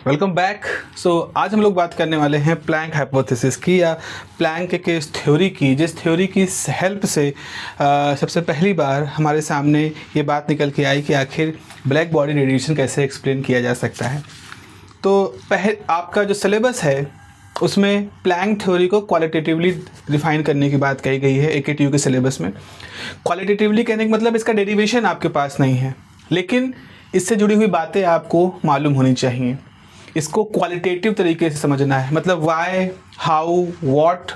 Welcome back. आज हम लोग बात करने वाले हैं प्लैंक हाइपोथेसिस की या प्लैंक के इस थ्योरी की, जिस थ्योरी की हेल्प से सबसे पहली बार हमारे सामने ये बात निकल के आई कि आखिर ब्लैक बॉडी रेडिएशन कैसे एक्सप्लेन किया जा सकता है। तो आपका जो सिलेबस है उसमें प्लैंक थ्योरी को क्वालिटेटिवली डिफाइन करने की बात कही गई है। AKTU के सिलेबस में क्वालिटेटिवली कहने का मतलब इसका डेरिवेशन आपके पास नहीं है, लेकिन इससे जुड़ी हुई बातें आपको मालूम होनी चाहिए। इसको क्वालिटेटिव तरीके से समझना है, मतलब वाई, हाउ, व्हाट,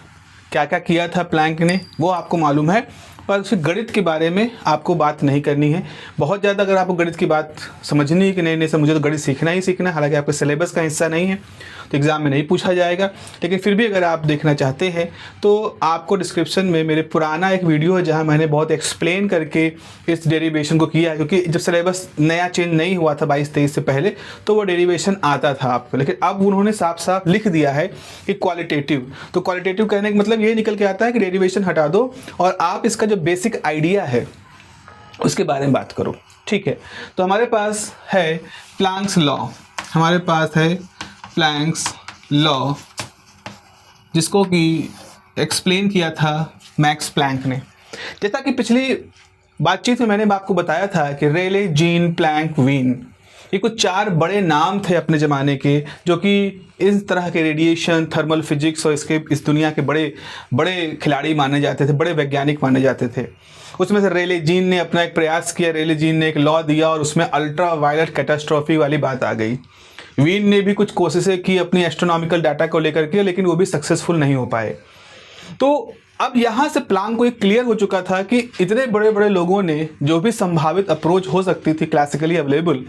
क्या क्या किया था प्लैंक ने वो आपको मालूम है, पर उसके गणित के बारे में आपको बात नहीं करनी है बहुत ज़्यादा। अगर आपको गणित की बात समझनी है कि नहीं सर मुझे तो गणित सीखना ही सीखना है, हालांकि आपके सिलेबस का हिस्सा नहीं है तो एग्ज़ाम में नहीं पूछा जाएगा, लेकिन फिर भी अगर आप देखना चाहते हैं तो आपको डिस्क्रिप्शन में मेरे पुराना एक वीडियो है जहां मैंने बहुत एक्सप्लेन करके इस डेरिवेशन को किया है, क्योंकि जब सिलेबस नया चेंज नहीं हुआ था 22-23 से पहले तो वो डेरिवेशन आता था आपको, लेकिन अब उन्होंने साफ साफ लिख दिया है कि क्वालिटेटिव। तो क्वालिटेटिव कहने का मतलब ये निकल के आता है कि डेरिवेशन हटा दो और आप इसका जो बेसिक आइडिया है उसके बारे में बात करो। ठीक है, तो हमारे पास है प्लैंक्स लॉ, हमारे पास है प्लैंक्स लॉ जिसको कि एक्सप्लेन किया था मैक्स प्लैंक ने। जैसा कि पिछली बातचीत में मैंने आपको बताया था कि रेले, जीन, प्लैंक, वीन, ये कुछ 4 बड़े नाम थे अपने ज़माने के जो कि इस तरह के रेडिएशन, थर्मल फिजिक्स और इस दुनिया के बड़े बड़े खिलाड़ी माने जाते थे, बड़े वैज्ञानिक माने जाते थे। उसमें से रेले जीन ने अपना एक प्रयास किया, रेले जीन ने एक लॉ दिया और उसमें अल्ट्रा वायलेट कैटास्ट्रॉफी वाली बात आ गई। वीन ने भी कुछ कोशिशें की अपनी एस्ट्रोनॉमिकल डाटा को लेकर के, लेकिन वो भी सक्सेसफुल नहीं हो पाए। तो अब यहाँ से प्लैंक को एक क्लियर हो चुका था कि इतने बड़े बड़े लोगों ने जो भी संभावित अप्रोच हो सकती थी क्लासिकली अवेलेबल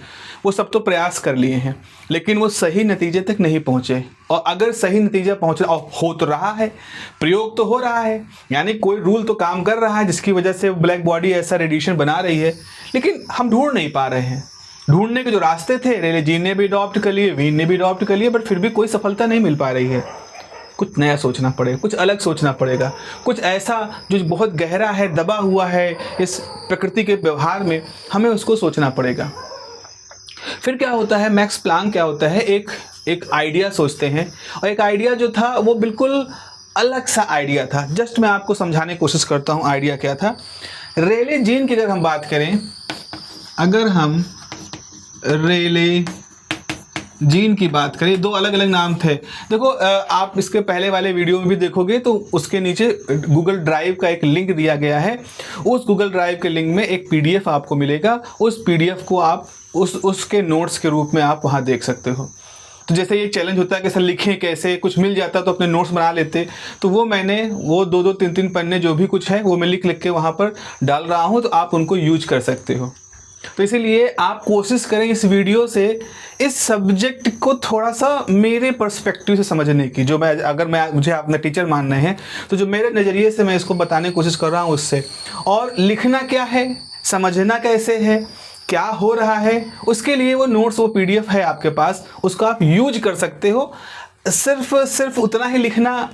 वो सब तो प्रयास कर लिए हैं, लेकिन वो सही नतीजे तक नहीं पहुँचे। और अगर सही नतीजा पहुँच रहा और हो तो रहा है, प्रयोग तो हो रहा है, यानी कोई रूल तो काम कर रहा है जिसकी वजह से ब्लैक बॉडी ऐसा रेडिएशन बना रही है, लेकिन हम ढूंढ नहीं पा रहे हैं। ढूंढने के जो रास्ते थे रेले जीन ने भी अडॉप्ट कर लिए, वीन ने भी अडॉप्ट कर लिए, बट फिर भी कोई सफलता नहीं मिल पा रही है। कुछ नया सोचना पड़ेगा, कुछ अलग सोचना पड़ेगा, कुछ ऐसा जो बहुत गहरा है, दबा हुआ है इस प्रकृति के व्यवहार में, हमें उसको सोचना पड़ेगा। फिर क्या होता है, मैक्स प्लैंक क्या होता है, एक आइडिया सोचते हैं, और एक आइडिया जो था वो बिल्कुल अलग सा आइडिया था। जस्ट मैं आपको समझाने की कोशिश करता हूँ आइडिया क्या था। रेले जीन की अगर हम बात करें, अगर हम रेले जीन की बात करें, 2 अलग अलग नाम थे। देखो आप इसके पहले वाले वीडियो में भी देखोगे तो उसके नीचे गूगल ड्राइव का एक लिंक दिया गया है। उस गूगल ड्राइव के लिंक में एक PDF आपको मिलेगा, उस PDF को आप उसके नोट्स के रूप में आप वहाँ देख सकते हो। तो जैसे ये चैलेंज होता है कि सर लिखें कैसे, कुछ मिल जाता तो अपने नोट्स बना लेते, तो वो मैंने वो 2-2, 3-3 पन्ने जो भी कुछ है वो मैं लिख के वहाँ पर डाल रहा हूँ, तो आप उनको यूज कर सकते हो। तो इसीलिए आप कोशिश करें इस वीडियो से इस सब्जेक्ट को थोड़ा सा मेरे पर्सपेक्टिव से समझने की, जो मुझे अपना टीचर मानना है तो जो मेरे नज़रिए से मैं इसको बताने की कोशिश कर रहा हूँ उससे। और लिखना क्या है, समझना कैसे है, क्या हो रहा है, उसके लिए वो नोट्स, वो PDF है आपके पास, उसको आप यूज कर सकते हो। सिर्फ उतना ही लिखना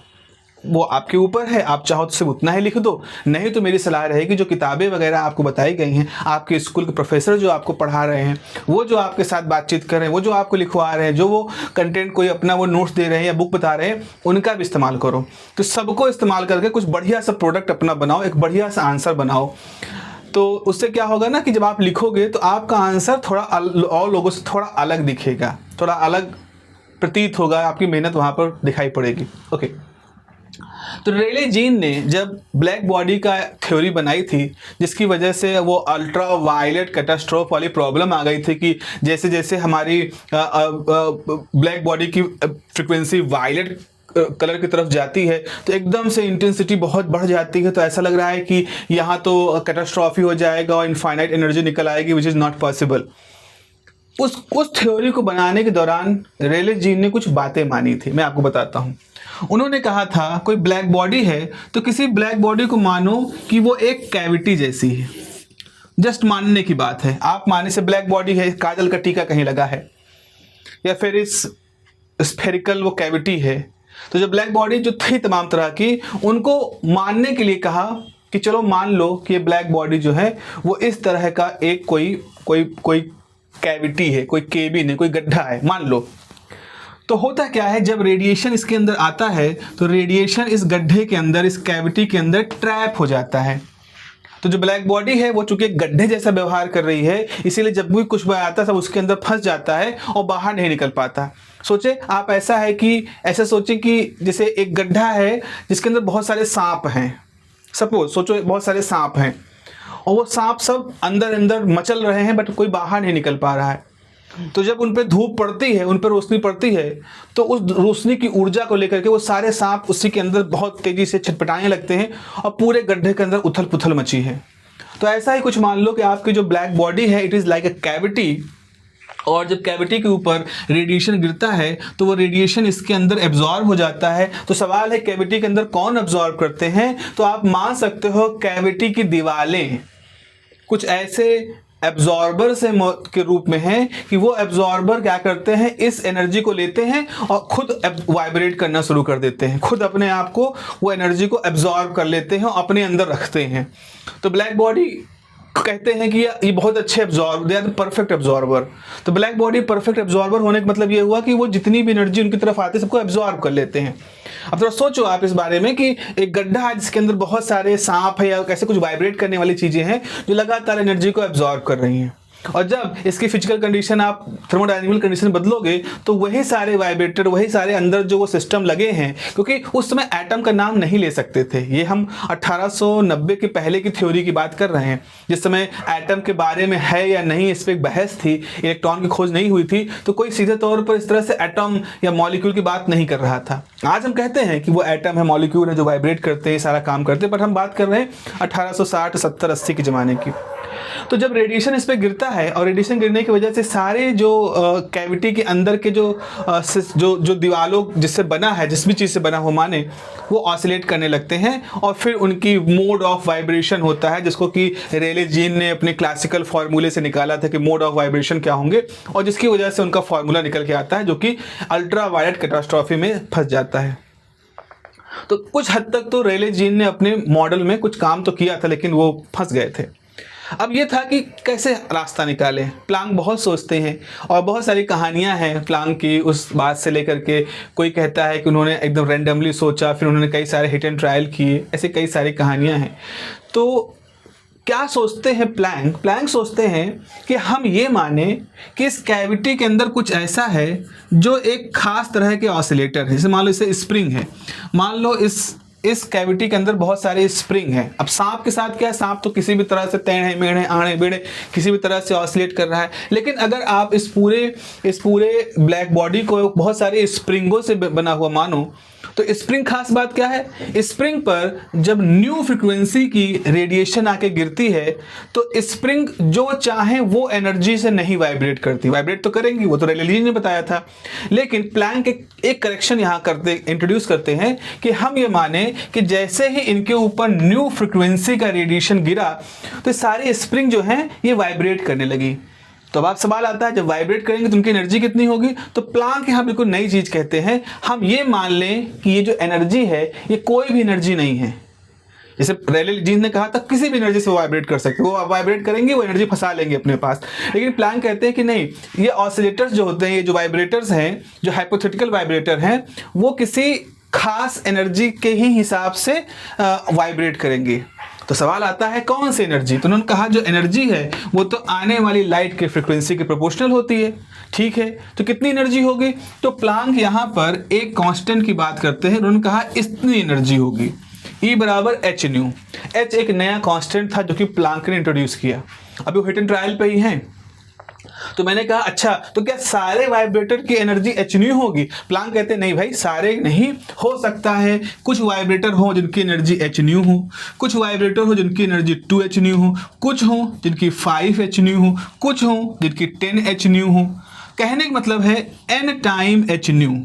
वो आपके ऊपर है, आप चाहो तो सिर्फ उतना ही लिख दो, नहीं तो मेरी सलाह रहेगी जो किताबें वगैरह आपको बताई गई हैं, आपके स्कूल के प्रोफेसर जो आपको पढ़ा रहे हैं, वो जो आपके साथ बातचीत कर रहे हैं, वो जो आपको लिखवा रहे हैं, जो वो कंटेंट कोई अपना वो नोट्स दे रहे हैं या बुक बता रहे हैं, उनका भी इस्तेमाल करो। तो सबको इस्तेमाल करके कुछ बढ़िया सा प्रोडक्ट अपना बनाओ, एक बढ़िया सा आंसर बनाओ। तो उससे क्या होगा ना कि जब आप लिखोगे तो आपका आंसर थोड़ा और लोगों से थोड़ा अलग दिखेगा, थोड़ा अलग प्रतीत होगा, आपकी मेहनत वहाँ पर दिखाई पड़ेगी। ओके, तो रेले जीन ने जब ब्लैक बॉडी का थ्योरी बनाई थी, जिसकी वजह से वो अल्ट्रा वायलेट कैटास्ट्रोफ वाली प्रॉब्लम आ गई थी कि जैसे जैसे हमारी ब्लैक बॉडी की फ्रिक्वेंसी वायलेट कलर की तरफ जाती है तो एकदम से इंटेंसिटी बहुत बढ़ जाती है, तो ऐसा लग रहा है कि यहाँ तो कैटास्ट्रॉफी हो जाएगा और इनफाइनाइट एनर्जी निकल आएगी, विच इज़ नॉट पॉसिबल। उस थ्योरी को बनाने के दौरान रेले जीन ने कुछ बातें मानी थी, मैं आपको बताता हूँ। उन्होंने कहा था कोई ब्लैक बॉडी है तो किसी ब्लैक बॉडी को मानो कि वो एक कैविटी जैसी है। जस्ट मानने की बात है, आप माने से ब्लैक बॉडी है, काजल का टीका कहीं लगा है, या फिर इस स्फेरिकल वो कैविटी है। तो जो ब्लैक बॉडी जो थी तमाम तरह की, उनको मानने के लिए कहा कि चलो मान लो कि ये ब्लैक बॉडी जो है वो इस तरह का एक कोई कैविटी है, कोई केबिन है, कोई गड्ढा है, मान लो। तो होता क्या है, जब रेडिएशन इसके अंदर आता है तो रेडिएशन इस गड्ढे के अंदर, इस कैविटी के अंदर ट्रैप हो जाता है। तो जो ब्लैक बॉडी है वो चूंकि गड्ढे जैसा व्यवहार कर रही है, इसीलिए जब भी कुछ आता है सब उसके अंदर फंस जाता है और बाहर नहीं निकल पाता। सोचे आप, ऐसा है कि ऐसे सोचे कि जैसे एक गड्ढा है जिसके अंदर बहुत सारे सांप हैं। सपोज सोचो बहुत सारे सांप हैं और वो सांप सब अंदर अंदर मचल रहे हैं, बट कोई बाहर नहीं निकल पा रहा है। तो जब उन पर धूप पड़ती है, उन पर रोशनी पड़ती है, तो उस रोशनी की ऊर्जा को लेकर के वो सारे सांप उसी के अंदर बहुत तेजी से छटपटाने लगते हैं और पूरे गड्ढे के अंदर उथल पुथल मची है। तो ऐसा ही कुछ मान लो कि आपकी जो ब्लैक बॉडी है, it is like a cavity, और जब कैविटी के ऊपर रेडिएशन गिरता है तो वो रेडिएशन इसके अंदर एब्जॉर्ब हो जाता है। तो सवाल है कैविटी के अंदर कौन एब्जॉर्ब करते हैं? तो आप मान सकते हो कैविटी की दीवारें कुछ ऐसे एब्जॉर्बर से के रूप में हैं कि वो एब्जॉर्बर क्या करते हैं, इस एनर्जी को लेते हैं और खुद वाइब्रेट करना शुरू कर देते हैं, खुद अपने आप को वो एनर्जी को एब्जॉर्ब कर लेते हैं और अपने अंदर रखते हैं। तो ब्लैक बॉडी कहते हैं कि ये बहुत अच्छे absorb, they are the perfect absorber. तो ब्लैक बॉडी परफेक्ट एब्जॉर्बर होने का मतलब ये हुआ कि वो जितनी भी एनर्जी उनकी तरफ आती है सबको एब्जॉर्ब कर लेते हैं। अब थोड़ा सोचो आप इस बारे में कि एक गड्ढा है जिसके अंदर बहुत सारे सांप है या कैसे कुछ वाइब्रेट करने वाली चीजें हैं जो लगातार एनर्जी को एब्जॉर्ब कर रही हैं, और जब इसकी फिजिकल कंडीशन, आप थर्मोडायनेमिकल कंडीशन बदलोगे तो वही सारे वाइब्रेटर, वही सारे अंदर जो वो सिस्टम लगे हैं, क्योंकि उस समय एटम का नाम नहीं ले सकते थे। ये हम 1890 के पहले की थ्योरी की बात कर रहे हैं, जिस समय एटम के बारे में है या नहीं इस पर एक बहस थी, इलेक्ट्रॉन की खोज नहीं हुई थी, तो कोई सीधे तौर पर इस तरह से एटम या मॉलिक्यूल की बात नहीं कर रहा था। आज हम कहते हैं कि वो एटम है, मॉलिक्यूल है जो वाइब्रेट करते हैं, सारा काम करते हैं, बट हम बात कर रहे हैं 1860, 70, 80 के ज़माने की। तो जब रेडिएशन इस पर गिरता है और रेडिएशन गिरने की वजह से सारे जो कैविटी के अंदर के जो दीवालों जिससे बना है, जिस भी चीज़ से बना हो माने, वो ऑसिलेट करने लगते हैं और फिर उनकी मोड ऑफ वाइब्रेशन होता है, जिसको कि रेले जीन ने अपने क्लासिकल फार्मूले से निकाला था कि मोड ऑफ वाइब्रेशन क्या होंगे, और जिसकी वजह से उनका फार्मूला निकल के आता है जो कि अल्ट्रा वायलेट कैटास्ट्रॉफी में फंस जाता है। तो कुछ हद तक तो रेले जीन ने अपने मॉडल में कुछ काम तो किया था, लेकिन वो फंस गए थे। अब ये था कि कैसे रास्ता निकालें। प्लांक बहुत सोचते हैं और बहुत सारी कहानियां हैं प्लांक की उस बात से लेकर के। कोई कहता है कि उन्होंने एकदम रैंडमली सोचा, फिर उन्होंने कई सारे हिट एंड ट्रायल किए, ऐसे कई सारी कहानियां हैं। तो क्या सोचते हैं प्लैंक? प्लैंक सोचते हैं कि हम ये माने कि इस कैविटी के अंदर कुछ ऐसा है जो एक खास तरह के ऑसिलेटर है। जैसे मान लो इसे स्प्रिंग है, मान लो इस कैविटी के अंदर बहुत सारे स्प्रिंग हैं। अब सांप के साथ क्या है, सांप तो किसी भी तरह से टेढ़े मेढ़े आड़े बेड़े किसी भी तरह से ऑसिलेट कर रहा है, लेकिन अगर आप इस पूरे ब्लैक बॉडी को बहुत सारे स्प्रिंगों से बना हुआ मानो, तो स्प्रिंग खास बात क्या है, स्प्रिंग पर जब न्यू फ्रीक्वेंसी की रेडिएशन आके गिरती है तो स्प्रिंग जो चाहे वो एनर्जी से नहीं वाइब्रेट करती। वाइब्रेट तो करेंगी, वो तो रेले ने बताया था, लेकिन प्लैंक एक करेक्शन यहाँ इंट्रोड्यूस करते हैं कि हम ये माने कि जैसे ही इनके ऊपर न्यू फ्रीक्वेंसी का रेडिएशन गिरा तो सारे स्प्रिंग जो हैं ये वाइब्रेट करने लगी। तो अब आप सवाल आता है, जब वाइब्रेट करेंगे तो उनकी एनर्जी कितनी होगी? तो प्लांक यहाँ बिल्कुल नई चीज कहते हैं, हम ये मान लें कि ये जो एनर्जी है ये कोई भी एनर्जी नहीं है। जैसे रेले जीन ने कहा था किसी भी एनर्जी से वो वाइब्रेट कर सकते, वो वाइब्रेट करेंगे, वो एनर्जी फंसा लेंगे अपने पास। लेकिन प्लांक कहते हैं कि नहीं, ये ऑसिलेटर्स जो होते हैं, ये जो वाइब्रेटर्स हैं, जो हाइपोथेटिकल वाइब्रेटर हैं, वो किसी खास एनर्जी के ही हिसाब से वाइब्रेट करेंगे। तो सवाल आता है कौन सी एनर्जी? तो उन्होंने कहा जो एनर्जी है वो तो आने वाली लाइट के फ्रीक्वेंसी के प्रोपोर्शनल होती है। ठीक है, तो कितनी एनर्जी होगी? तो प्लांक यहाँ पर एक कांस्टेंट की बात करते हैं, उन्होंने कहा इतनी एनर्जी होगी, E बराबर एच न्यू। एच एक नया कांस्टेंट था जो कि प्लांक ने इंट्रोड्यूस किया। अभी वो हिट एंड ट्रायल पे ही हैं। तो मैंने कहा अच्छा, तो क्या सारे वाइब्रेटर की एनर्जी एच न्यू होगी? प्लांक कहते हैं नहीं भाई, सारे नहीं, हो सकता है कुछ वाइब्रेटर हो जिनकी एनर्जी एच न्यू हो, कुछ वाइब्रेटर हो जिनकी एनर्जी 2 एच न्यू हो, कुछ हो जिनकी 5 एच न्यू हो, कुछ हो जिनकी 10 एच न्यू हो। कहने का मतलब है n time H new.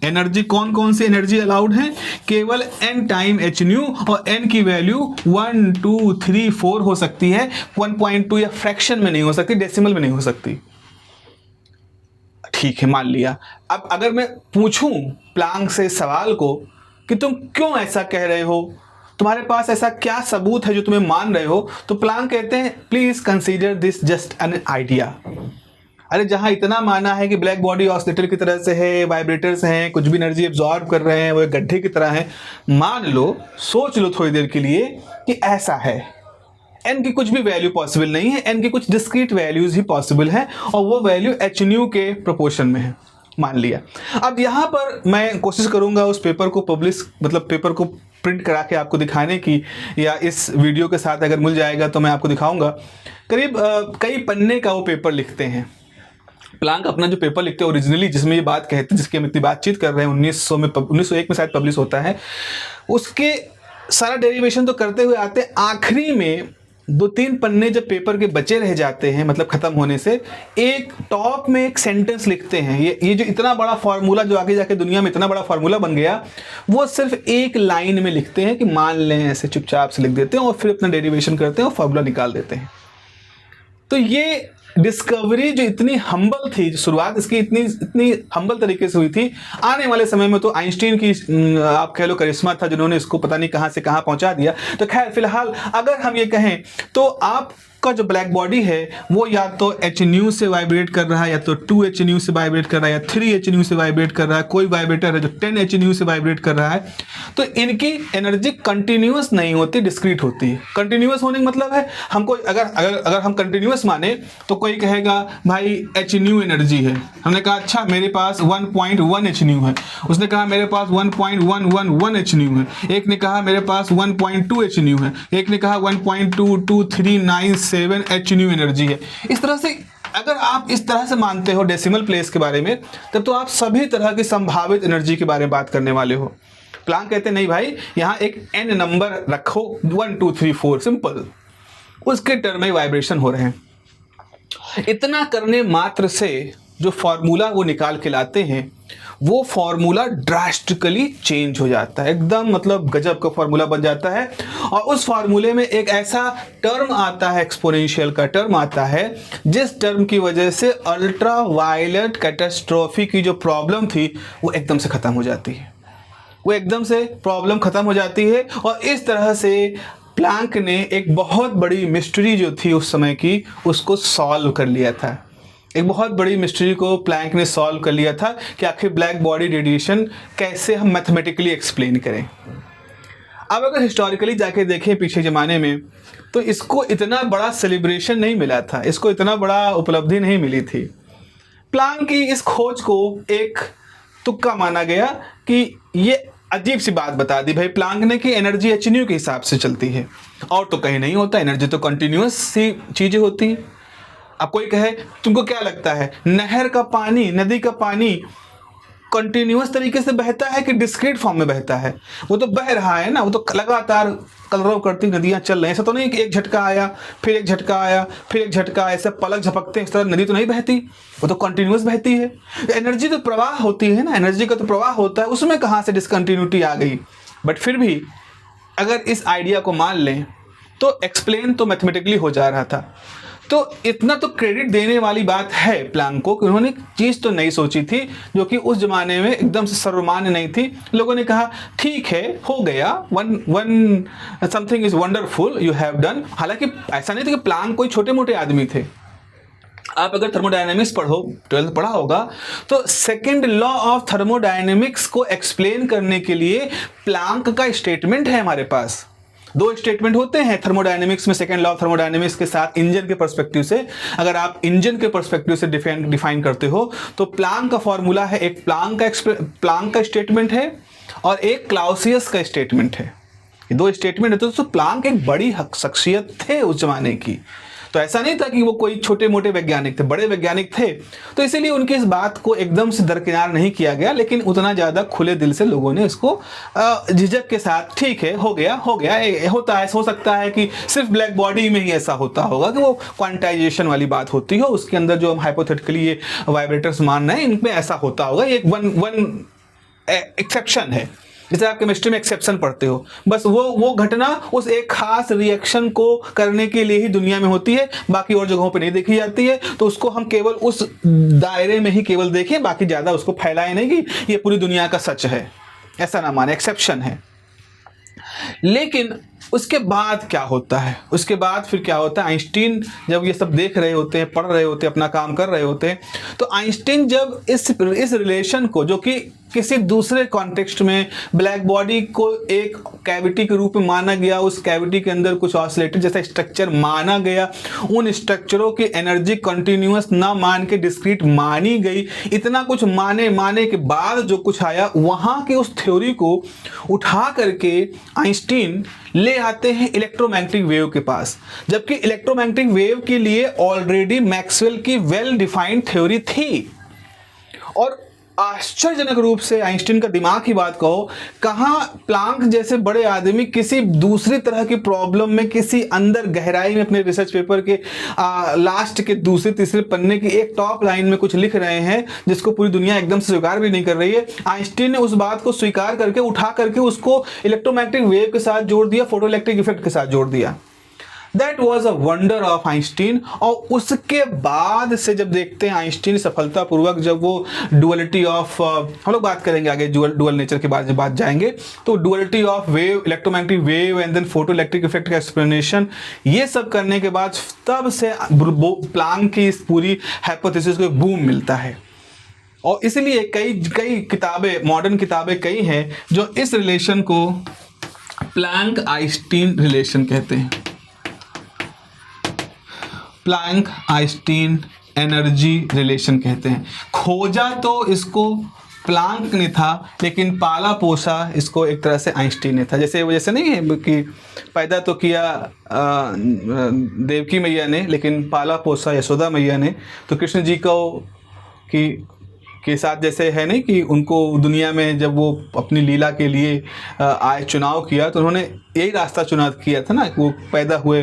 Energy कौन कौन सी एनर्जी अलाउड है? केवल n टाइम एच न्यू, और n की वैल्यू 1 2 3 4 हो सकती है, 1.2 या फ्रैक्शन में नहीं हो सकती, डेसिमल में नहीं हो सकती। ठीक है, मान लिया। अब अगर मैं पूछूं प्लांक से सवाल को कि तुम क्यों ऐसा कह रहे हो, तुम्हारे पास ऐसा क्या सबूत है जो तुम्हें मान रहे हो, तो प्लांक कहते हैं please consider this just an idea. अरे जहां इतना माना है कि ब्लैक बॉडी ऑसिलेटर की तरह से है, वाइब्रेटर्स हैं, कुछ भी एनर्जी एब्जॉर्ब कर रहे हैं, वो एक गड्ढे की तरह है, मान लो, सोच लो थोड़ी देर के लिए कि ऐसा है, n की कुछ भी वैल्यू पॉसिबल नहीं है, n की कुछ डिस्क्रीट वैल्यूज ही पॉसिबल है और वो वैल्यू h न्यू के प्रोपोर्शन में है, मान लिया। अब यहाँ पर मैं कोशिश करूंगा उस पेपर को पब्लिश, मतलब पेपर को प्रिंट करा के आपको दिखाने की, या इस वीडियो के साथ अगर मिल जाएगा तो मैं आपको दिखाऊंगा। करीब कई पन्ने का वो पेपर लिखते हैं। प्लांक अपना जो पेपर लिखते हैं ओरिजिनली, जिसमें ये बात कहते हैं, जिसकी हम इतनी बातचीत कर रहे हैं, 1901 में शायद पब्लिश होता है, उसके सारा डेरिवेशन तो करते हुए आते, आखिरी में 2-3 पन्ने जब पेपर के बचे रह जाते हैं, मतलब खत्म होने से, एक टॉप में एक सेंटेंस लिखते हैं। ये जो इतना बड़ा फार्मूला, जो आगे जाके दुनिया में इतना बड़ा फार्मूला बन गया, वो सिर्फ एक लाइन में लिखते हैं कि मान लें, ऐसे चुपचाप से लिख देते हैं और फिर अपना डेरिवेशन करते हैं और फार्मूला निकाल देते हैं। तो ये डिस्कवरी जो इतनी हम्बल थी, जो शुरुआत इसकी इतनी हम्बल तरीके से हुई थी, आने वाले समय में तो आइंस्टीन की आप कह लो करिश्मा था, जिन्होंने इसको पता नहीं कहां से कहां पहुंचा दिया। तो खैर फिलहाल अगर हम ये कहें तो आपका जो ब्लैक बॉडी है वो या तो एच न्यू से वाइब्रेट कर रहा है, या तो 2h न्यू से वाइब्रेट कर रहा है, या 3h न्यू से वाइब्रेट कर रहा है। कोई वाइब्रेटर है जो 10h न्यू से वाइब्रेट कर रहा है। तो इनकी एनर्जी कंटिन्यूअस नहीं होती, डिस्क्रीट होती है। कंटिन्यूअस होने का मतलब है, हमको अगर हम कंटिन्यूअस माने तो कोई कहेगा भाई h न्यू एनर्जी है। हमने कहा अच्छा मेरे पास 1.1 h न्यू है, उसने कहा मेरे पास 1.111 h न्यू है, एक ने कहा मेरे पास 1.2 h न्यू है, एक ने कहा 1.22397 h न्यू एनर्जी है। इस तरह से अगर आप इस तरह से मानते हो डेसिमल प्लेस के बारे में, तब तो आप सभी तरह की संभावित एनर्जी के बारे में बात करने वाले हो। प्लांक कहते नहीं भाई, यहाँ एक n नंबर रखो, 1 2 3 4, सिंपल, उसके टर्म में वाइब्रेशन हो रहे हैं। इतना करने मात्र से जो फॉर्मूला वो निकाल के लाते हैं, वो फॉर्मूला ड्रास्टिकली चेंज हो जाता है, एकदम मतलब गजब का फॉर्मूला बन जाता है। और उस फॉर्मूले में एक ऐसा टर्म आता है, एक्सपोनेंशियल का टर्म आता है, जिस टर्म की वजह से अल्ट्रा वायलेट कैटास्ट्रोफी की जो प्रॉब्लम थी वो एकदम से खत्म हो जाती है, वो एकदम से प्रॉब्लम खत्म हो जाती है। और इस तरह से प्लांक ने एक बहुत बड़ी मिस्ट्री जो थी उस समय की, उसको सॉल्व कर लिया था। एक बहुत बड़ी मिस्ट्री को प्लैंक ने सॉल्व कर लिया था कि आखिर ब्लैक बॉडी रेडिएशन कैसे हम मैथमेटिकली एक्सप्लेन करें। अब अगर हिस्टोरिकली जाके देखें पीछे ज़माने में, तो इसको इतना बड़ा सेलिब्रेशन नहीं मिला था, इसको इतना बड़ा उपलब्धि नहीं मिली थी। प्लैंक की इस खोज को एक तुक्का माना गया कि ये अजीब सी बात बता दी भाई प्लैंक ने कि एनर्जी एच न्यू के हिसाब से चलती है, और तो कहीं नहीं होता, एनर्जी तो कंटिन्यूअस सी चीज़ें होती हैं। अब कोई कहे तुमको क्या लगता है नहर का पानी, नदी का पानी कंटिन्यूअस तरीके से बहता है कि डिस्क्रीट फॉर्म में बहता है? वो तो बह रहा है ना, वो तो लगातार कलरव करती नदियां चल रही हैं। ऐसा तो नहीं कि एक झटका आया, फिर एक झटका आया, फिर एक झटका, ऐसे पलक झपकते हैं, इस तरह नदी तो नहीं बहती, वो तो कंटिन्यूअस बहती है। एनर्जी तो प्रवाह होती है ना, एनर्जी का तो प्रवाह होता है, उसमें कहाँ से डिसकंटिन्यूटी आ गई? बट फिर भी अगर इस आइडिया को मान लें तो एक्सप्लेन तो मैथमेटिकली हो जा रहा था। तो इतना तो क्रेडिट देने वाली बात है प्लैंक को कि उन्होंने चीज़ तो नहीं सोची थी जो कि उस जमाने में एकदम से सर्वमान्य नहीं थी। लोगों ने कहा ठीक है, हो गया, one something is wonderful you have done. हालांकि ऐसा नहीं था कि प्लैंक कोई छोटे मोटे आदमी थे। आप अगर थर्मोडायनेमिक्स पढ़ो, 12th पढ़ा होगा, तो सेकेंड लॉ ऑफ थर्मोडायनेमिक्स को एक्सप्लेन करने के लिए प्लैंक का स्टेटमेंट है हमारे पास। 2 स्टेटमेंट होते हैं थर्मोडायनेमिक्स में, सेकेंड लॉ ऑफ थर्मोडायनेमिक्स के साथ इंजन के पर्सपेक्टिव से। अगर आप इंजन के पर्सपेक्टिव से डिफाइन करते हो तो प्लैंक का फॉर्मूला है, एक प्लैंक का स्टेटमेंट है और एक क्लाउसियस का स्टेटमेंट है। ये 2 स्टेटमेंट है। तो प्लैंक एक बड़ी शख्सियत थे उस जमाने की। तो ऐसा नहीं था कि वो कोई छोटे मोटे वैज्ञानिक थे, बड़े वैज्ञानिक थे। तो इसीलिए उनकी इस बात को एकदम से दरकिनार नहीं किया गया, लेकिन उतना ज़्यादा खुले दिल से लोगों ने इसको झिझक के साथ ठीक है, हो गया होता है। हो सकता है कि सिर्फ ब्लैक बॉडी में ही ऐसा होता होगा कि वो क्वांटाइजेशन वाली बात होती हो, उसके अंदर जो हम हाइपोथेटिकली ये वाइब्रेटर्स मान रहे हैं इनमें ऐसा होता होगा। ये एक वन एक्सेप्शन है, जैसे आप केमिस्ट्री में एक्सेप्शन पढ़ते हो, बस वो घटना उस एक खास रिएक्शन को करने के लिए ही दुनिया में होती है, बाकी और जगहों पे नहीं देखी जाती है। तो उसको हम केवल उस दायरे में ही केवल देखें, बाकी ज़्यादा उसको फैलाए नहीं कि ये पूरी दुनिया का सच है, ऐसा ना माने, एक्सेप्शन है। लेकिन उसके बाद क्या होता है, उसके बाद फिर क्या होता है, आइंस्टीन जब ये सब देख रहे होते हैं, पढ़ रहे होते हैं, अपना काम कर रहे होते हैं, तो आइंस्टीन जब इस रिलेशन को, जो कि किसी दूसरे कॉन्टेक्स्ट में ब्लैक बॉडी को एक कैविटी के रूप में माना गया, उस कैविटी के अंदर कुछ ऑसिलेटर जैसा स्ट्रक्चर माना गया, उन स्ट्रक्चरों की एनर्जी कंटिन्यूअस ना मान के डिस्क्रीट मानी गई, इतना कुछ माने के बाद जो कुछ आया, वहाँ के उस थ्योरी को उठा करके आइंस्टीन ले आते हैं इलेक्ट्रोमैग्नेटिक वेव के पास, जबकि इलेक्ट्रोमैग्नेटिक वेव के लिए ऑलरेडी मैक्सवेल की वेल डिफाइंड थ्योरी थी। और आश्चर्यजनक रूप से आइंस्टीन का दिमाग की बात कहो, कहाँ प्लांक जैसे बड़े आदमी किसी दूसरी तरह की प्रॉब्लम में, किसी अंदर गहराई में अपने रिसर्च पेपर के लास्ट के दूसरे तीसरे पन्ने की एक टॉप लाइन में कुछ लिख रहे हैं जिसको पूरी दुनिया एकदम से स्वीकार भी नहीं कर रही है। आइंस्टीन ने उस बात को स्वीकार करके उठा करके उसको इलेक्ट्रोमैग्नेटिक वेव के साथ जोड़ दिया, फोटो इलेक्ट्रिक इफेक्ट के साथ जोड़ दिया। That was a wonder of Einstein. और उसके बाद से जब देखते हैं आइंस्टीन सफलतापूर्वक जब वो डुअलिटी ऑफ, हम लोग बात करेंगे आगे डुअल नेचर के बारे में बात जाएंगे, तो duality of wave, electromagnetic wave and then photoelectric effect का एक्सप्लेनेशन, ये सब करने के बाद तब से प्लांक की इस पूरी हाइपोथेसिस को बूम मिलता है। और इसलिए कई किताबें, मॉडर्न किताबें कई हैं जो इस रिलेशन को प्लांक आइंस्टीन रिलेशन कहते हैं। प्लांक आइंस्टीन एनर्जी रिलेशन कहते हैं। खोजा तो इसको प्लांक ने था, लेकिन पाला पोसा इसको एक तरह से आइंस्टीन ने था। जैसे नहीं है कि पैदा तो किया देवकी मैया ने, लेकिन पाला पोसा यशोदा मैया ने। तो कृष्ण जी को के साथ जैसे है नहीं कि उनको दुनिया में जब वो अपनी लीला के लिए आए, चुनाव किया, तो उन्होंने यही रास्ता चुनाव किया था ना, वो पैदा हुए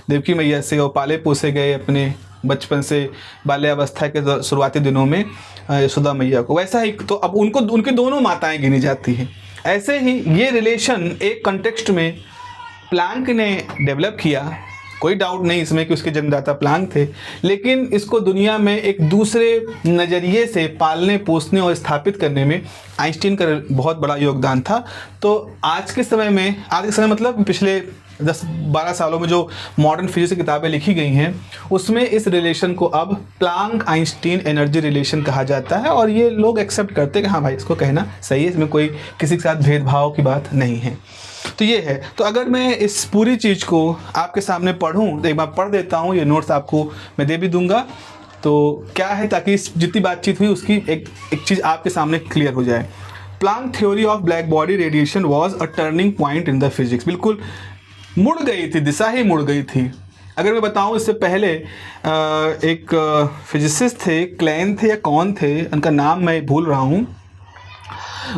देवकी मैया से और पाले पोसे गए अपने बचपन से बाल्यावस्था के शुरुआती दिनों में यशोदा मैया को। वैसा ही तो अब उनकी दोनों माताएं गिनी जाती हैं। ऐसे ही ये रिलेशन एक कॉन्टेक्स्ट में प्लांक ने डेवलप किया, कोई डाउट नहीं इसमें कि उसके जन्मदाता प्लांक थे, लेकिन इसको दुनिया में एक दूसरे नज़रिए से पालने पोसने और स्थापित करने में आइंस्टीन का बहुत बड़ा योगदान था। तो आज के समय मतलब पिछले 10-12 सालों में जो मॉडर्न फिजिक्स की किताबें लिखी गई हैं, उसमें इस रिलेशन को अब प्लांक आइंस्टीन एनर्जी रिलेशन कहा जाता है। और ये लोग एक्सेप्ट करते हैं कि हाँ भाई, इसको कहना सही है, इसमें कोई किसी के साथ भेदभाव की बात नहीं है। तो ये है। तो अगर मैं इस पूरी चीज़ को आपके सामने पढ़ूं, तो एक बार पढ़ देता हूं, ये नोट्स आपको मैं दे भी दूंगा। तो क्या है, ताकि जितनी बातचीत हुई उसकी एक चीज़ आपके सामने क्लियर हो जाए। Planck theory of black body radiation was a turning point in the physics. बिल्कुल मुड़ गई थी, दिशा ही मुड़ गई थी। अगर मैं बताऊं, इससे पहले एक फिजिसिस्ट थे, क्लैन थे या कौन थे, उनका नाम मैं भूल रहा हूं,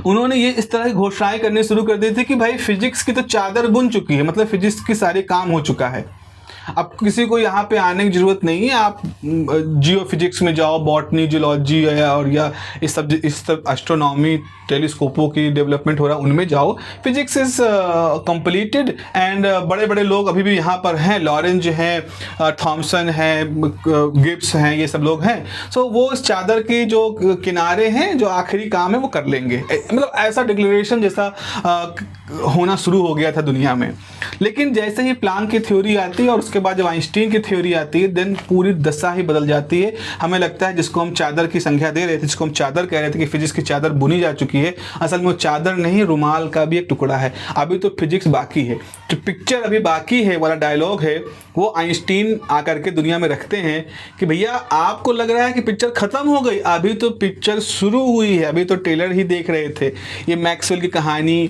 उन्होंने ये इस तरह की घोषणाएं करनी शुरू कर दी थी कि भाई फिजिक्स की तो चादर बुन चुकी है, मतलब फिजिक्स की सारे काम हो चुका है, अब किसी को यहाँ पे आने की ज़रूरत नहीं है। आप जियो फिजिक्स में जाओ, बॉटनी, जियोलॉजी और या इस सब एस्ट्रोनॉमी, टेलीस्कोपों की डेवलपमेंट हो रहा है, उनमें जाओ। फिजिक्स इज़ कंप्लीटेड एंड बड़े बड़े लोग अभी भी यहाँ पर हैं, लॉरेंज हैं, थॉमसन हैं, गिब्स हैं, ये सब लोग हैं। सो वो इस चादर के जो किनारे हैं, जो आखिरी काम है वो कर लेंगे, मतलब ऐसा डिक्लेरेशन जैसा होना शुरू हो गया था दुनिया में। लेकिन जैसे ही प्लांक की थ्योरी आती है और उसके बाद जब आइंस्टीन की थ्योरी आती है, देन पूरी दशा ही बदल जाती है। हमें लगता है जिसको हम चादर की संख्या दे रहे थे, जिसको हम चादर कह रहे थे कि फिजिक्स की चादर बुनी जा चुकी है, असल में वो चादर नहीं, रुमाल का भी एक टुकड़ा है। अभी तो फिजिक्स बाकी है, जो पिक्चर अभी बाकी है वाला डायलॉग है, वो आइंस्टीन आकर के दुनिया में रखते हैं कि भैया आपको लग रहा है कि पिक्चर खत्म हो गई, अभी तो पिक्चर शुरू हुई है, अभी तो ट्रेलर ही देख रहे थे। ये मैक्सवेल की कहानी,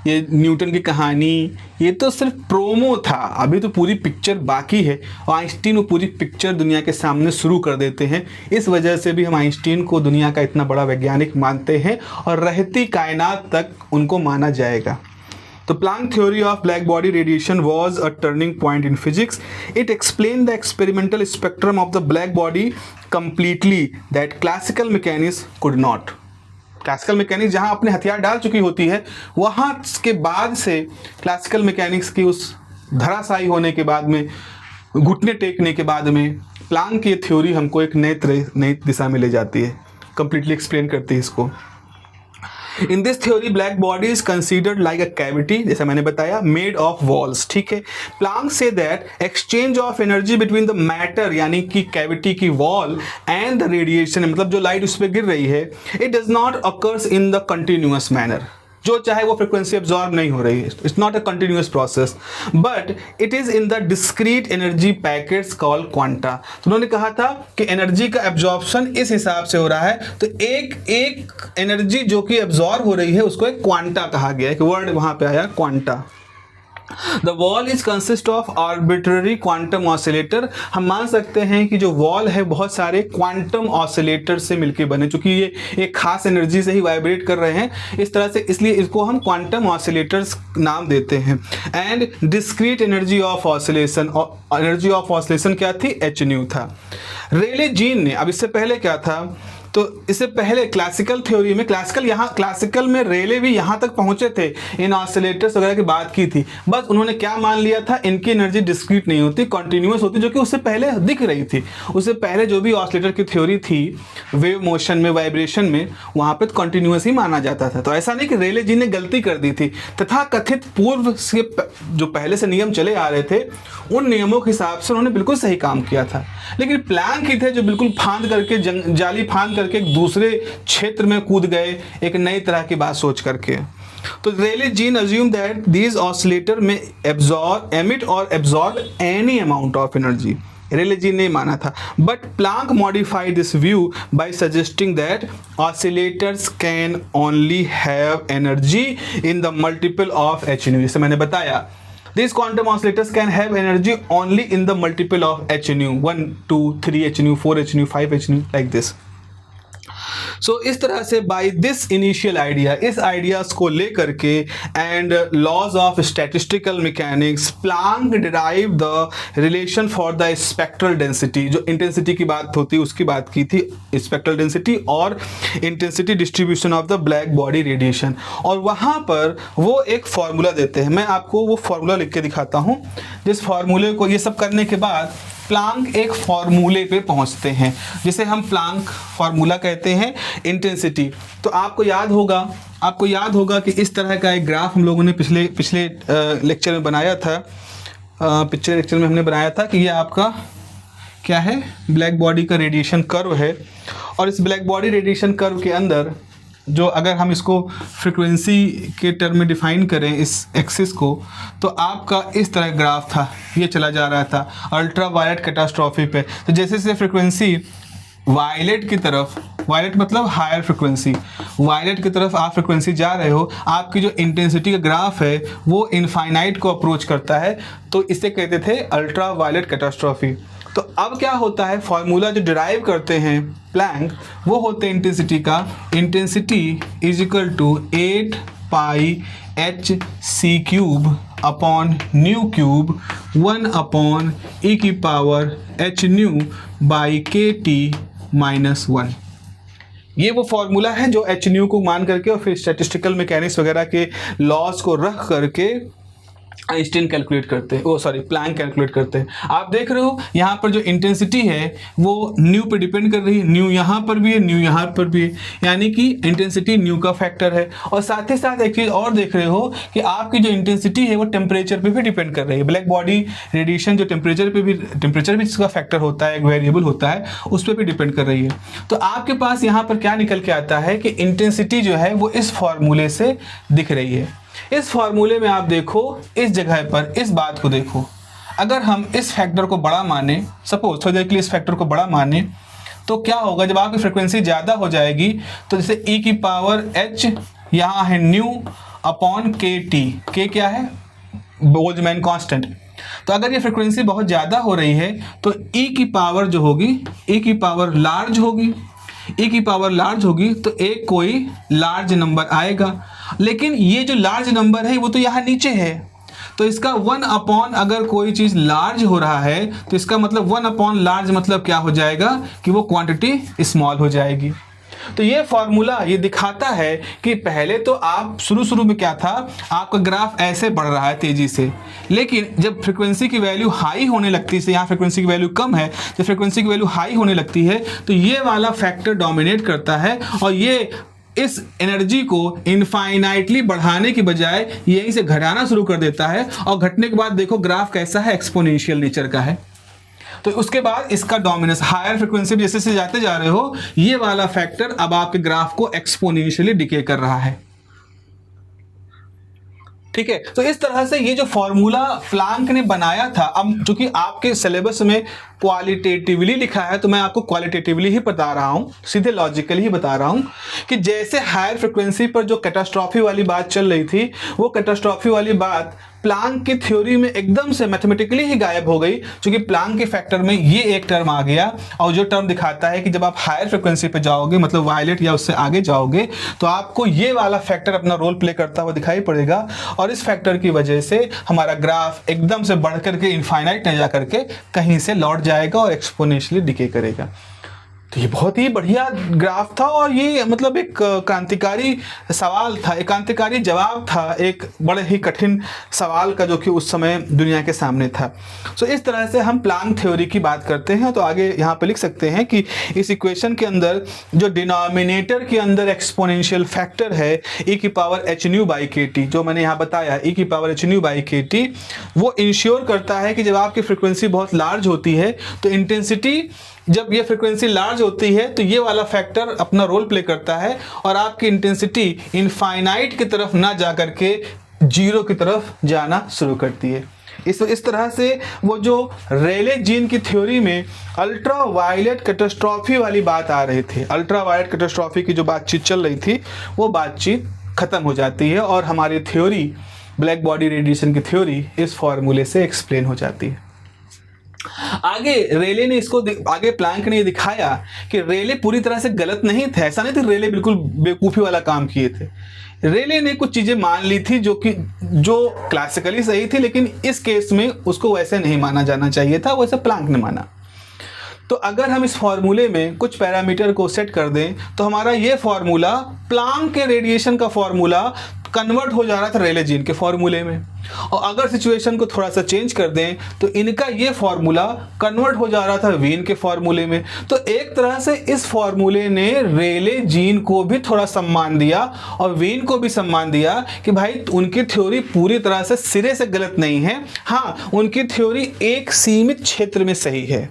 ये न्यूटन की कहानी, ये तो सिर्फ प्रोमो था, अभी तो पूरी पिक्चर बाकी है। और आइंस्टीन वो पूरी पिक्चर दुनिया के सामने शुरू कर देते हैं। इस वजह से भी हम आइंस्टीन को दुनिया का इतना बड़ा वैज्ञानिक मानते हैं और रहती कायनात तक उनको माना जाएगा। तो Planck theory of black body radiation was a turning point in physics. It explained the experimental spectrum of the black body completely that classical mechanics could not. Classical mechanics जहाँ अपने हथियार डाल चुकी होती है, वहाँ के बाद से क्लासिकल मैकेनिक्स की उस धराशायी होने के बाद में, घुटने टेकने के बाद में, प्लांक की थ्योरी हमको एक नई दिशा में ले जाती है, कंप्लीटली एक्सप्लेन करती है इसको। In this theory black body is considered like a cavity, जैसे मैंने बताया, मेड ऑफ वॉल्स, ठीक है। प्लैंक से that exchange of energy between the matter, यानी कि कैविटी की वॉल एंड द रेडिएशन, मतलब जो लाइट उस पर गिर रही है, it does not occurs in the continuous manner, जो चाहे वो फ्रिक्वेंसी एब्जॉर्ब नहीं हो रही है, it's not a continuous process, but it is in the discrete energy packets called quanta. तो उन्होंने कहा था कि एनर्जी का एब्जॉर्प्शन इस हिसाब से हो रहा है, तो एक एनर्जी जो कि एब्जॉर्ब हो रही है उसको एक क्वांटा कहा गया, एक वर्ड वहां पे आया quanta. The wall is consist of arbitrary quantum oscillator. हम मान सकते हैं कि जो वॉल है बहुत सारे क्वांटम ऑसिलेटर से मिलकर बने, चूंकि ये एक खास एनर्जी से ही वाइब्रेट कर रहे हैं इस तरह से, इसलिए इसको हम क्वांटम ऑसिलेटर्स नाम देते हैं। And discrete energy of oscillation, energy of oscillation क्या थी, एच न्यू था। रेले जीन ने, अब इससे पहले क्या था, तो इससे पहले क्लासिकल थ्योरी में, क्लासिकल में रेले भी यहाँ तक पहुंचे थे, इन ऑसिलेटर्स वगैरह की बात की थी, बस उन्होंने क्या मान लिया था, इनकी एनर्जी डिस्क्रीट नहीं होती, कॉन्टिन्यूस होती, जो कि उससे पहले दिख रही थी। उससे पहले जो भी ऑसिलेटर की थ्योरी थी वेव मोशन में, वाइब्रेशन में, वहाँ पे कॉन्टिन्यूस ही माना जाता था। तो ऐसा नहीं कि रेले जी ने गलती कर दी थी, तथा कथित पूर्व से जो पहले से नियम चले आ रहे थे उन नियमों के हिसाब से उन्होंने बिल्कुल सही काम किया था। लेकिन प्लैंक ही थे जो बिल्कुल फांद करके, जाली फांद करके एक दूसरे क्षेत्र में कूद गए, एक नई तरह की बात सोच करके। तो Rayleigh Jeans assume that these oscillator में emit or absorb any amount of energy। रेले जी ने माना था, but Planck modified this view by suggesting that oscillators can only have energy in the multiple of h nu। जैसे मैंने बताया, these quantum oscillators can have energy only in the multiple of h nu, 1 2 3 h nu 4 h nu 5 h nu, like this। सो इस तरह से by this initial idea, इस ideas को लेकर के and laws of statistical mechanics, Planck derive the relation for the spectral density. जो intensity की बात होती है उसकी बात की थी, स्पेक्ट्रल डेंसिटी और intensity distribution of the black body radiation. और वहाँ पर वो एक फार्मूला देते हैं, मैं आपको वो फार्मूला लिख के दिखाता हूँ, जिस फार्मूले को, ये सब करने के बाद प्लैंक एक फार्मूले पे पहुंचते हैं जिसे हम प्लैंक फार्मूला कहते हैं, इंटेंसिटी। तो आपको याद होगा कि इस तरह का एक ग्राफ हम लोगों ने पिछले लेक्चर में बनाया था, पिछले लेक्चर में हमने बनाया था कि ये आपका क्या है, ब्लैक बॉडी का रेडिएशन कर्व है। और इस ब्लैक बॉडी रेडिएशन कर्व के अंदर जो, अगर हम इसको फ्रीक्वेंसी के टर्म में डिफाइन करें इस एक्सिस को, तो आपका इस तरह ग्राफ था, ये चला जा रहा था अल्ट्रा वायलेट कैटास्ट्रॉफी पे। तो जैसे जैसे फ्रीक्वेंसी वायलेट की तरफ, वायलेट मतलब हायर फ्रीक्वेंसी, वायलेट की तरफ आप फ्रीक्वेंसी जा रहे हो, आपकी जो इंटेंसिटी का ग्राफ है वो इनफाइनाइट को अप्रोच करता है, तो इसे कहते थे अल्ट्रा वायलेट कैटास्ट्रॉफी। तो अब क्या होता है, फॉर्मूला जो डिराइव करते हैं प्लैंक, वो होते हैं इंटेंसिटी का, intensity is equal to 8 pi h c cube upon nu cube 1 upon e की power h nu by k T minus 1। ये वो फॉर्मूला है जो एच न्यू को मान करके और फिर स्टैटिस्टिकल मैकेनिक्स वगैरह के लॉज को रख करके आइंस्टाइन कैलकुलेट करते हैं, प्लैंक कैलकुलेट करते हैं। आप देख रहे हो यहाँ पर जो इंटेंसिटी है वो न्यू पे डिपेंड कर रही है, न्यू यहाँ पर भी है, न्यू यहाँ पर भी है, यानी कि इंटेंसिटी न्यू का फैक्टर है। और साथ ही साथ एक चीज़ और देख रहे हो कि आपकी जो इंटेंसिटी है वो टेम्परेचर पे भी डिपेंड कर रही है। ब्लैक बॉडी रेडिएशन जो टेम्परेचर भी जिसका फैक्टर होता है, एक वेरिएबल होता है, उस पर भी डिपेंड कर रही है। तो आपके पास यहाँ पर क्या निकल के आता है कि इंटेंसिटी जो है वो इस फॉर्मूले से दिख रही है। इस फॉर्मूले में आप देखो, इस जगह पर इस बात को देखो, अगर हम इस फैक्टर को बड़ा माने, सपोज थोड़ी देर के लिए इस फैक्टर को बड़ा माने, तो क्या होगा, जब आपकी फ्रीक्वेंसी ज़्यादा हो जाएगी तो जैसे ई की पावर एच यहाँ है न्यू अपॉन के टी, के क्या है, बोल्ट्जमैन कांस्टेंट। तो अगर ये फ्रीक्वेंसी बहुत ज़्यादा हो रही है तो ई की पावर जो होगी, ई की पावर लार्ज होगी, ई की पावर लार्ज होगी तो एक कोई लार्ज नंबर आएगा। लेकिन ये जो लार्ज नंबर है वो तो यहाँ नीचे है, तो इसका 1 अपॉन, अगर कोई चीज़ लार्ज हो रहा है तो इसका मतलब 1 अपॉन लार्ज मतलब क्या हो जाएगा कि वो क्वांटिटी स्मॉल हो जाएगी। तो ये फॉर्मूला ये दिखाता है कि पहले तो आप शुरू में क्या था, आपका ग्राफ ऐसे बढ़ रहा है तेजी से, लेकिन जब फ्रीक्वेंसी की वैल्यू हाई होने लगती है, यहाँ फ्रीक्वेंसी की वैल्यू कम है, जब फ्रीक्वेंसी की वैल्यू हाई होने लगती है तो ये वाला फैक्टर डोमिनेट करता है और ये इस एनर्जी को इनफाइनाइटली बढ़ाने की बजाय यहीं से घटाना शुरू कर देता है, और घटने के बाद देखो ग्राफ कैसा है, एक्सपोनेंशियल नेचर का है। तो उसके बाद इसका डोमिनेंस, हायर फ्रीक्वेंसी जैसे से जाते जा रहे हो, ये वाला फैक्टर अब आपके ग्राफ को एक्सपोनेंशियली डिके कर रहा है। ठीक है, तो इस तरह से ये जो फॉर्मूला प्लैंक ने बनाया था, अब चूंकि आपके सिलेबस में क्वालिटेटिवली लिखा है तो मैं आपको क्वालिटेटिवली ही बता रहा हूं, सीधे लॉजिकली ही बता रहा हूं कि जैसे हायर फ्रिक्वेंसी पर जो कैटास्ट्रॉफी वाली बात चल रही थी, वो कैटास्ट्रॉफी वाली बात प्लैंक की थ्योरी में एकदम से मैथमेटिकली ही गायब हो गई, क्योंकि प्लैंक के फैक्टर में ये एक टर्म आ गया, और जो टर्म दिखाता है कि जब आप हायर फ्रिक्वेंसी पे जाओगे, मतलब वायलेट या उससे आगे जाओगे, तो आपको ये वाला फैक्टर अपना रोल प्ले करता हुआ दिखाई पड़ेगा, और इस फैक्टर की वजह से हमारा ग्राफ एकदम से बढ़ करके इनफाइनाइट न जा करके कहीं से लौट जाएगा और एक्सपोनेंशियली डिके करेगा। तो ये बहुत ही बढ़िया ग्राफ था, और ये मतलब एक क्रांतिकारी सवाल था, एक क्रांतिकारी जवाब था एक बड़े ही कठिन सवाल का, जो कि उस समय दुनिया के सामने था। सो इस तरह से हम प्लैंक थ्योरी की बात करते हैं। तो आगे यहाँ पे लिख सकते हैं कि इस इक्वेशन के अंदर जो डिनोमिनेटर के अंदर एक्सपोनेंशियल फैक्टर है e⁻h⁴ जो मैंने यहाँ बताया e⁻h⁴, वो इंश्योर करता है कि जब आपकी फ्रिक्वेंसी बहुत लार्ज होती है तो इंटेंसिटी, जब ये फ्रीक्वेंसी लार्ज होती है तो ये वाला फैक्टर अपना रोल प्ले करता है, और आपकी इंटेंसिटी इनफाइनाइट की तरफ ना जा करके जीरो की तरफ जाना शुरू करती है। इस तरह से वो जो रेले जीन की थ्योरी में अल्ट्रा वायलेट कैटास्ट्रॉफी वाली बात आ रही थी, अल्ट्रा वायलेट कैटास्ट्रॉफी की जो बातचीत चल रही थी, वो बातचीत खत्म हो जाती है, और हमारी थ्योरी, ब्लैक बॉडी रेडिएशन की थ्योरी, इस फॉर्मूले से एक्सप्लेन हो जाती है। आगे रेले ने इसको, आगे प्लैंक ने ये दिखाया कि रेले पूरी तरह से गलत नहीं थे, ऐसा नहीं था रेले बिल्कुल बेवकूफ़ी वाला काम किए थे। रेले ने कुछ चीज़ें मान ली थी जो क्लासिकली सही थी, लेकिन इस केस में उसको वैसे नहीं माना जाना चाहिए था, वैसे प्लैंक ने माना। तो अगर हम इस फॉर्मूले में कुछ पैरामीटर को सेट कर दें तो हमारा ये फॉर्मूला प्लैंक के रेडिएशन का फॉर्मूला कन्वर्ट हो जा रहा था रेले जीन के फॉर्मूले में, और अगर सिचुएशन को थोड़ा सा चेंज कर दें तो इनका ये फॉर्मूला कन्वर्ट हो जा रहा था वीन के फॉर्मूले में। तो एक तरह से इस फॉर्मूले ने रेले जीन को भी थोड़ा सम्मान दिया और वीन को भी सम्मान दिया कि भाई उनकी थ्योरी पूरी तरह से सिरे से गलत नहीं है, हाँ उनकी थ्योरी एक सीमित क्षेत्र में सही है,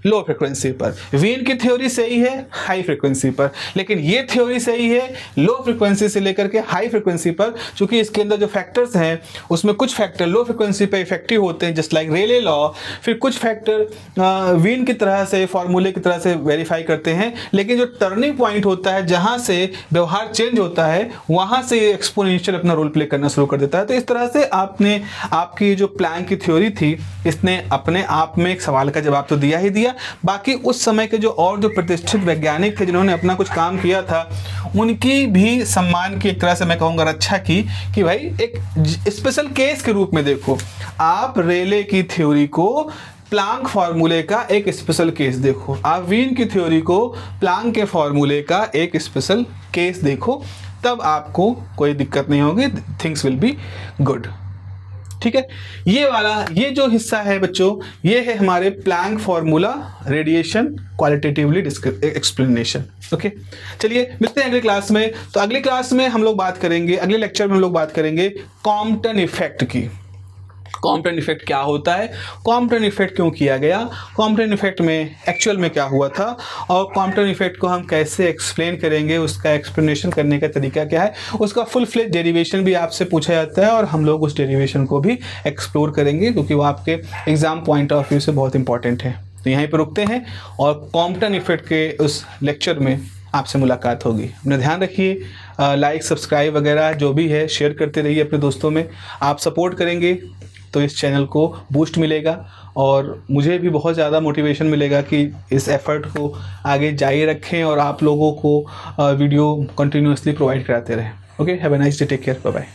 लो फ्रिक्वेंसी पर। वीन की थ्योरी सही है हाई फ्रिक्वेंसी पर, लेकिन ये थ्योरी सही है लो फ्रिक्वेंसी से लेकर के हाई फ्रिक्वेंसी पर, क्योंकि इसके अंदर जो फैक्टर्स हैं उसमें कुछ फैक्टर लो फ्रिक्वेंसी पे इफेक्टिव होते हैं, जस्ट लाइक रेले लॉ, फिर कुछ फैक्टर वीन की तरह से, फॉर्मूले की तरह से वेरीफाई करते हैं, लेकिन जो टर्निंग पॉइंट होता है जहाँ से व्यवहार चेंज होता है वहाँ से ये एक्सपोनेंशियल अपना रोल प्ले करना शुरू कर देता है। तो इस तरह से आपकी जो प्लैंक की थ्योरी थी, इसने अपने आप में एक सवाल का जवाब तो दिया ही दिया, बाकी उस समय के जो और जो प्रतिष्ठित वैज्ञानिक थे जिन्होंने अपना कुछ काम किया था, उनकी भी सम्मान की एक तरह से मैं कहूँगा रक्षा की कि भाई एक स्पेशल केस के रूप में देखो, आप रेले की थ्योरी को प्लैंक फार्मूले का एक स्पेशल केस देखो, आप वीन की थ्योरी को प्लैंक के फार्मूले का एक स्पेशल केस देखो, तब आपको कोई दिक्कत नहीं होगी, थिंग्स विल बी गुड। ठीक है, ये जो हिस्सा है बच्चों, ये है हमारे Planck formula radiation qualitatively explanation. Okay, चलिए मिलते हैं अगली क्लास में। तो अगली क्लास में हम लोग बात करेंगे, अगले लेक्चर में हम लोग बात करेंगे कॉम्पटन इफेक्ट की। कॉम्पटन इफेक्ट क्या होता है, कॉम्पटन इफेक्ट क्यों किया गया, कॉम्पटन इफेक्ट में एक्चुअल में क्या हुआ था, और कॉम्पटन इफेक्ट को हम कैसे एक्सप्लेन करेंगे, उसका एक्सप्लेनेशन करने का तरीका क्या है, उसका फुल फ्लेज डेरिवेशन भी आपसे पूछा जाता है, और हम लोग उस डेरिवेशन को भी एक्सप्लोर करेंगे क्योंकि वो आपके एग्जाम पॉइंट ऑफ व्यू से बहुत इंपॉर्टेंट है। तो यहीं पर रुकते हैं, और कॉम्पटन इफेक्ट के उस लेक्चर में आपसे मुलाकात होगी। अपना ध्यान रखिए, लाइक सब्सक्राइब वगैरह जो भी है शेयर करते रहिए अपने दोस्तों में। आप सपोर्ट करेंगे तो इस चैनल को बूस्ट मिलेगा, और मुझे भी बहुत ज़्यादा मोटिवेशन मिलेगा कि इस एफर्ट को आगे जारी रखें और आप लोगों को वीडियो कंटिन्यूअसली प्रोवाइड कराते रहें। Okay, have a nice day, take care, bye bye.